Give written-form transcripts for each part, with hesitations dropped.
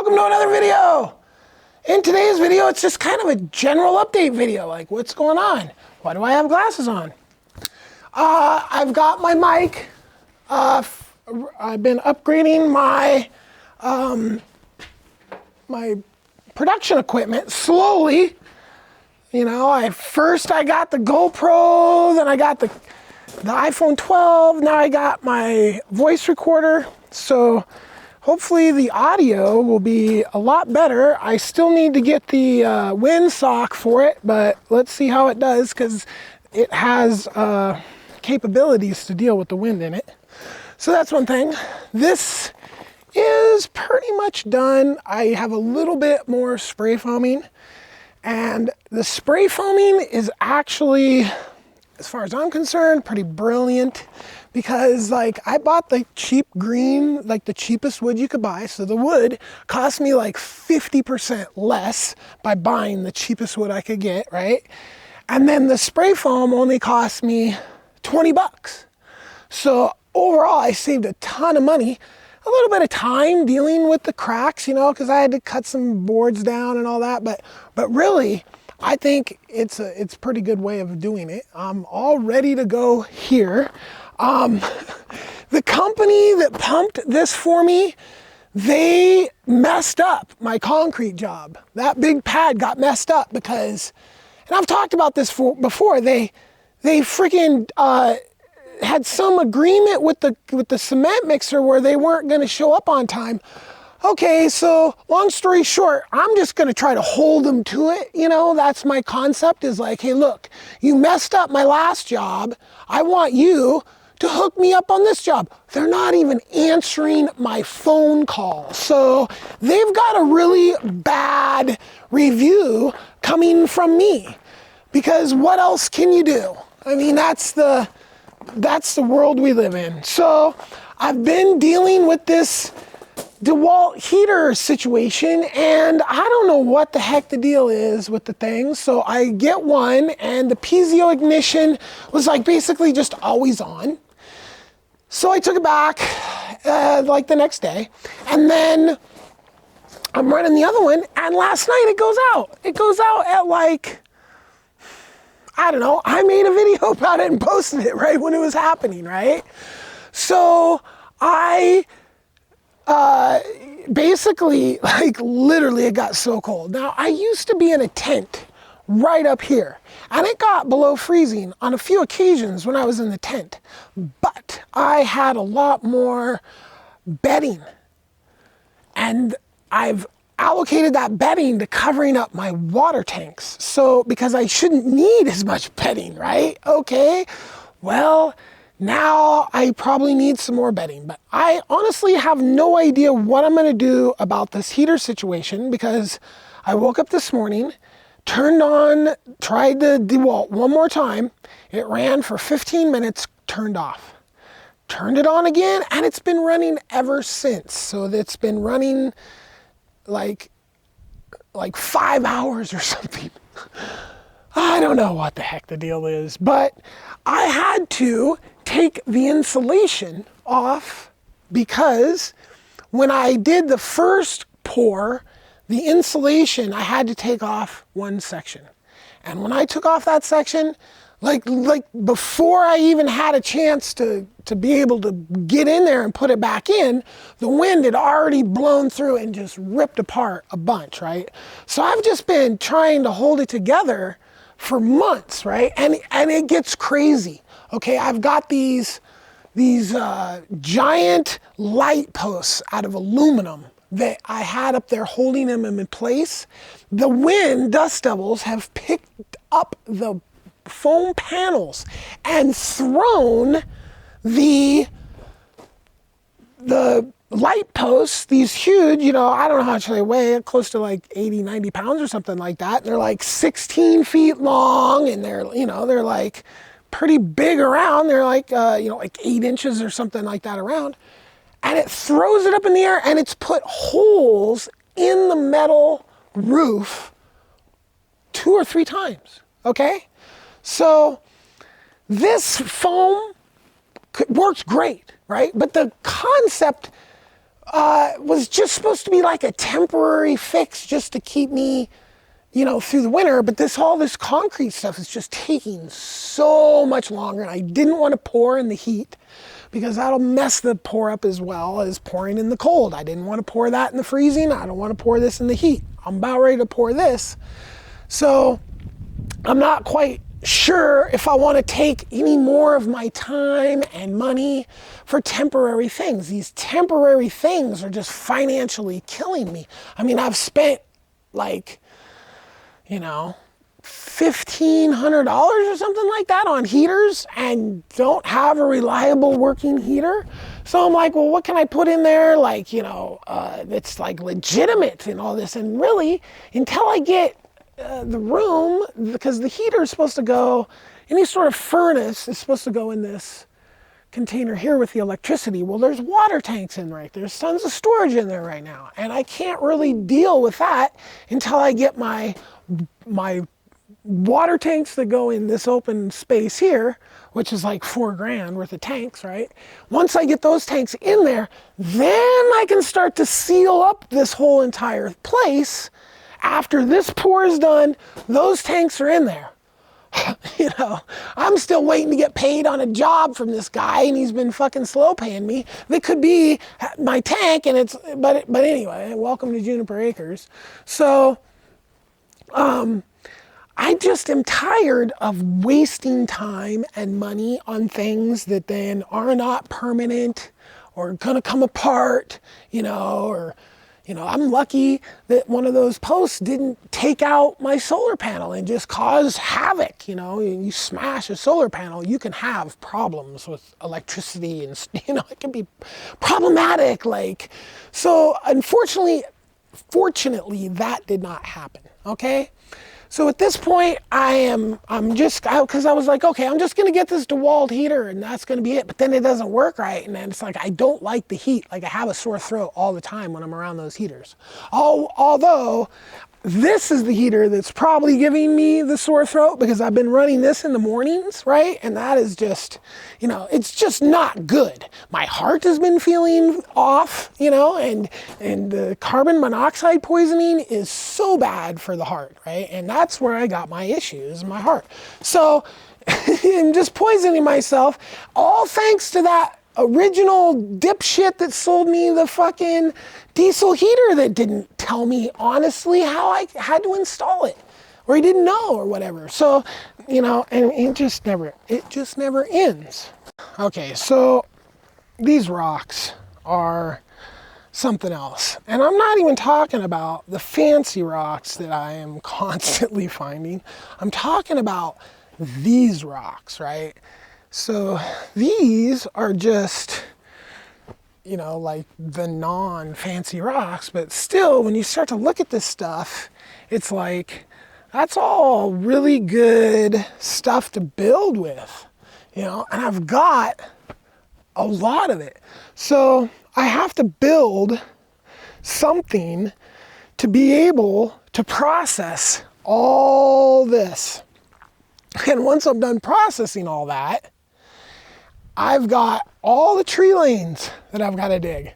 welcome to another video. In today's video, it's just kind of a general update video, like what's going on? Why do I have glasses on? I've got my mic. I've been upgrading my my production equipment slowly. You know, first I got the GoPro, then I got the iPhone 12, now I got my voice recorder. So hopefully the audio will be a lot better. I still need to get the windsock for it, but let's see how it does because it has capabilities to deal with the wind in it. So that's one thing. This is pretty much done. I have a little bit more spray foaming, and the spray foaming is actually, as far as I'm concerned, pretty brilliant because like I bought the cheap green, like the cheapest wood you could buy. So the wood cost me like 50% less by buying the cheapest wood I could get, right? And then the spray foam only cost me 20 bucks. So overall, I saved a ton of money, a little bit of time dealing with the cracks, you know, because I had to cut some boards down and all that. But really, I think it's a pretty good way of doing it. I'm all ready to go here. The company that pumped this for me, they messed up my concrete job. That big pad got messed up because, and I've talked about this before, they freaking had some agreement with the cement mixer where they weren't going to show up on time. Okay, so long story short, I'm just going to try to hold them to it. You know, that's my concept, is like, hey, look, you messed up my last job. I want you to hook me up on this job. They're not even answering my phone call. So they've got a really bad review coming from me because what else can you do? I mean, that's the world we live in. So I've been dealing with this DeWalt heater situation, and I don't know what the heck the deal is with the thing. So I get one, and the piezo ignition was like basically just always on. So I took it back like the next day, and then I'm running the other one, and last night it goes out. It goes out at like, I don't know, I made a video about it and posted it right when it was happening, right? So I basically, like literally it got so cold. Now I used to be in a tent right up here, and it got below freezing on a few occasions when I was in the tent, but I had a lot more bedding, and I've allocated that bedding to covering up my water tanks. So because I shouldn't need as much bedding, right? Okay, well, now I probably need some more bedding, but I honestly have no idea what I'm gonna do about this heater situation because I woke up this morning, tried the DeWalt one more time. It ran for 15 minutes, turned off. Turned it on again, and it's been running ever since. So it's been running like 5 hours or something. I don't know what the heck the deal is, but I had to take the insulation off because when I did the first pour, the insulation, I had to take off one section. And when I took off that section, like before I even had a chance to be able to get in there and put it back in, the wind had already blown through and just ripped apart a bunch, right? So I've just been trying to hold it together for months, right? And it gets crazy. Okay, I've got these giant light posts out of aluminum that I had up there holding them in place. The wind, dust devils, have picked up the foam panels and thrown the light posts, these huge, you know, I don't know how much they weigh, close to like 80, 90 pounds or something like that. They're like 16 feet long, and they're like pretty big around. They're like, like 8 inches or something like that around. And it throws it up in the air, and it's put holes in the metal roof 2 or 3 times, okay? So this foam works great, right? But the concept was just supposed to be like a temporary fix just to keep me, through the winter. But all this concrete stuff is just taking so much longer. And I didn't want to pour in the heat because that'll mess the pour up as well as pouring in the cold. I didn't want to pour that in the freezing. I don't want to pour this in the heat. I'm about ready to pour this. So I'm not quite sure if I want to take any more of my time and money for temporary things. These temporary things are just financially killing me. I mean, I've spent like, $1,500 or something like that on heaters and don't have a reliable working heater. So I'm like, well, what can I put in there? Like, that's like legitimate and all this. And really, until I get the room, because the heater is supposed to go, any sort of furnace is supposed to go in this container here with the electricity. Well, there's water tanks in right there. There's tons of storage in there right now. And I can't really deal with that until I get my water tanks that go in this open space here, which is like $4,000 worth of tanks, right? Once I get those tanks in there, then I can start to seal up this whole entire place. After this pour is done, those tanks are in there. I'm still waiting to get paid on a job from this guy, and he's been fucking slow paying me. That could be my tank, and but anyway, welcome to Juniper Acres. So, I just am tired of wasting time and money on things that then are not permanent or gonna come apart, I'm lucky that one of those posts didn't take out my solar panel and just cause havoc. You smash a solar panel, you can have problems with electricity and, it can be problematic. So fortunately, that did not happen. Okay. So at this point, because I was like, okay, I'm just going to get this DeWalt heater and that's going to be it. But then it doesn't work right. And then it's like, I don't like the heat. Like I have a sore throat all the time when I'm around those heaters. Although this is the heater that's probably giving me the sore throat because I've been running this in the mornings, right? And that is just, it's just not good. My heart has been feeling off, and the carbon monoxide poisoning is so bad for the heart, right? And that's where I got my issues, my heart. So I'm just poisoning myself, all thanks to that original dipshit that sold me the fucking diesel heater that didn't tell me honestly how I had to install it, or he didn't know or whatever. So, and it just never ends. Okay, so these rocks are something else. And I'm not even talking about the fancy rocks that I am constantly finding. I'm talking about these rocks, right? So these are just, like the non-fancy rocks, but still, when you start to look at this stuff, it's like, that's all really good stuff to build with, and I've got a lot of it. So I have to build something to be able to process all this. And once I'm done processing all that, I've got all the tree lanes that I've got to dig.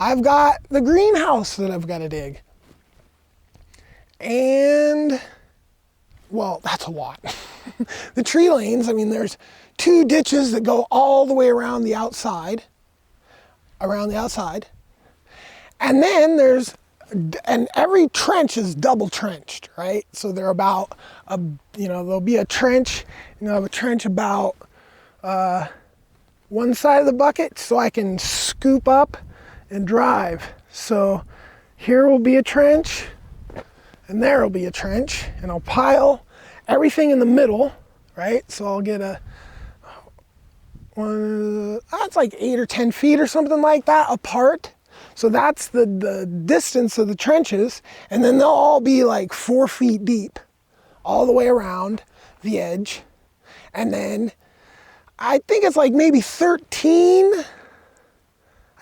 I've got the greenhouse that I've got to dig. And, well, that's a lot. The tree lanes, there's 2 ditches that go all the way around the outside. And then and every trench is double trenched, right? So they're about, there'll be a trench, a trench about, one side of the bucket so I can scoop up and drive. So here will be a trench and there will be a trench, and I'll pile everything in the middle, right? So I'll get it's like 8 or 10 feet or something like that apart. So that's the distance of the trenches, and then they'll all be like 4 feet deep all the way around the edge. And then I think it's like maybe 13.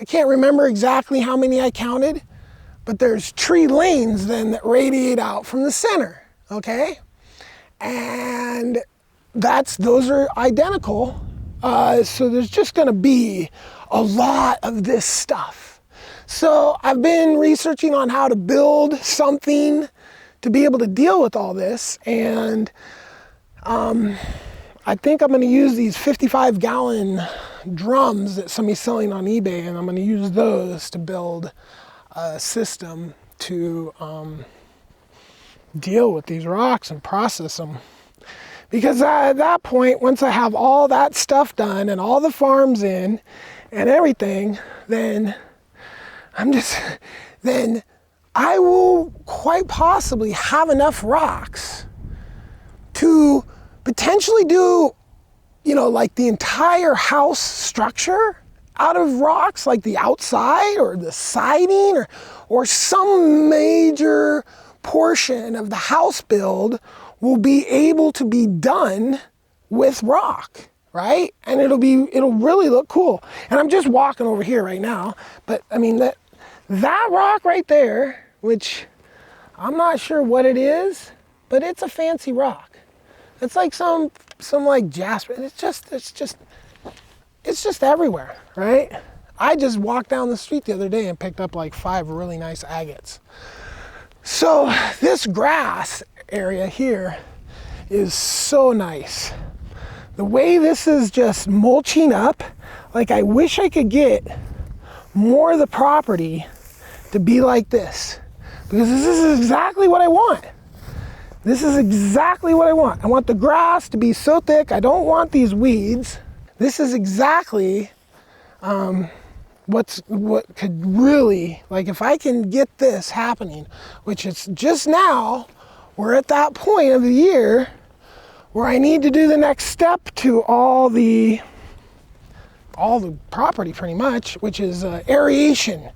I can't remember exactly how many I counted, but there's tree lanes then that radiate out from the center, okay? And those are identical. So there's just gonna be a lot of this stuff. So I've been researching on how to build something to be able to deal with all this, and I think I'm going to use these 55-gallon drums that somebody's selling on eBay, and I'm going to use those to build a system to deal with these rocks and process them. Because at that point, once I have all that stuff done and all the farms in and everything, then then I will quite possibly have enough rocks to potentially do, you know, like the entire house structure out of rocks, like the outside or the siding or some major portion of the house build will be able to be done with rock, right? And it'll really look cool. And I'm just walking over here right now, but I mean that rock right there, which I'm not sure what it is, but it's a fancy rock. It's like some like jasper. It's just everywhere, right? I just walked down the street the other day and picked up like 5 really nice agates. So this grass area here is so nice. The way this is just mulching up, like I wish I could get more of the property to be like this, because this is exactly what I want. This is exactly what I want. I want the grass to be so thick. I don't want these weeds. This is exactly what could really, like if I can get this happening, which is just now, we're at that point of the year where I need to do the next step to all the property pretty much, which is aeration.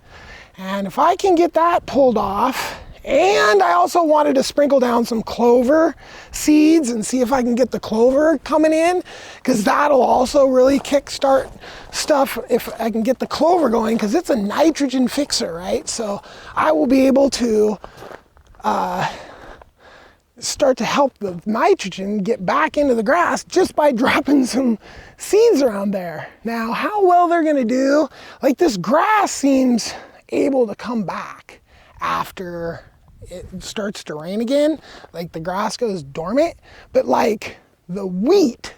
And if I can get that pulled off, and I also wanted to sprinkle down some clover seeds and see if I can get the clover coming in, because that'll also really kickstart stuff if I can get the clover going, because it's a nitrogen fixer, right? So I will be able to start to help the nitrogen get back into the grass just by dropping some seeds around there. Now, how well they're going to do, like this grass seems able to come back after it starts to rain again, like the grass goes dormant, but like the wheat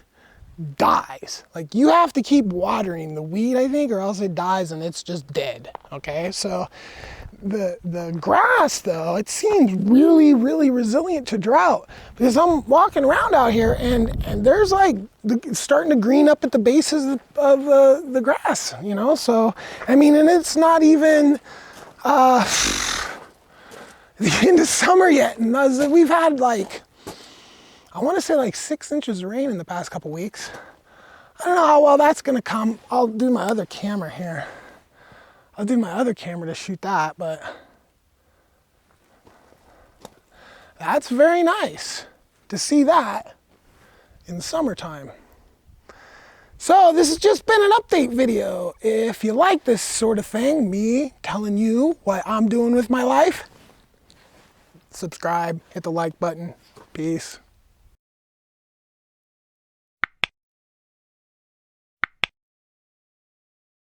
dies. Like you have to keep watering the wheat, I think, or else it dies and it's just dead. Okay, so the grass though, it seems really, really resilient to drought, because I'm walking around out here and there's like starting to green up at the bases of the grass, you know. So I mean, and it's not even the end of summer yet, and we've had like, I want to say like 6 inches of rain in the past couple weeks. I don't know how well that's gonna come. I'll do my other camera here. I'll do my other camera to shoot that, but that's very nice to see that in summertime. So this has just been an update video. If you like this sort of thing, me telling you what I'm doing with my life, subscribe, hit the like button. Peace.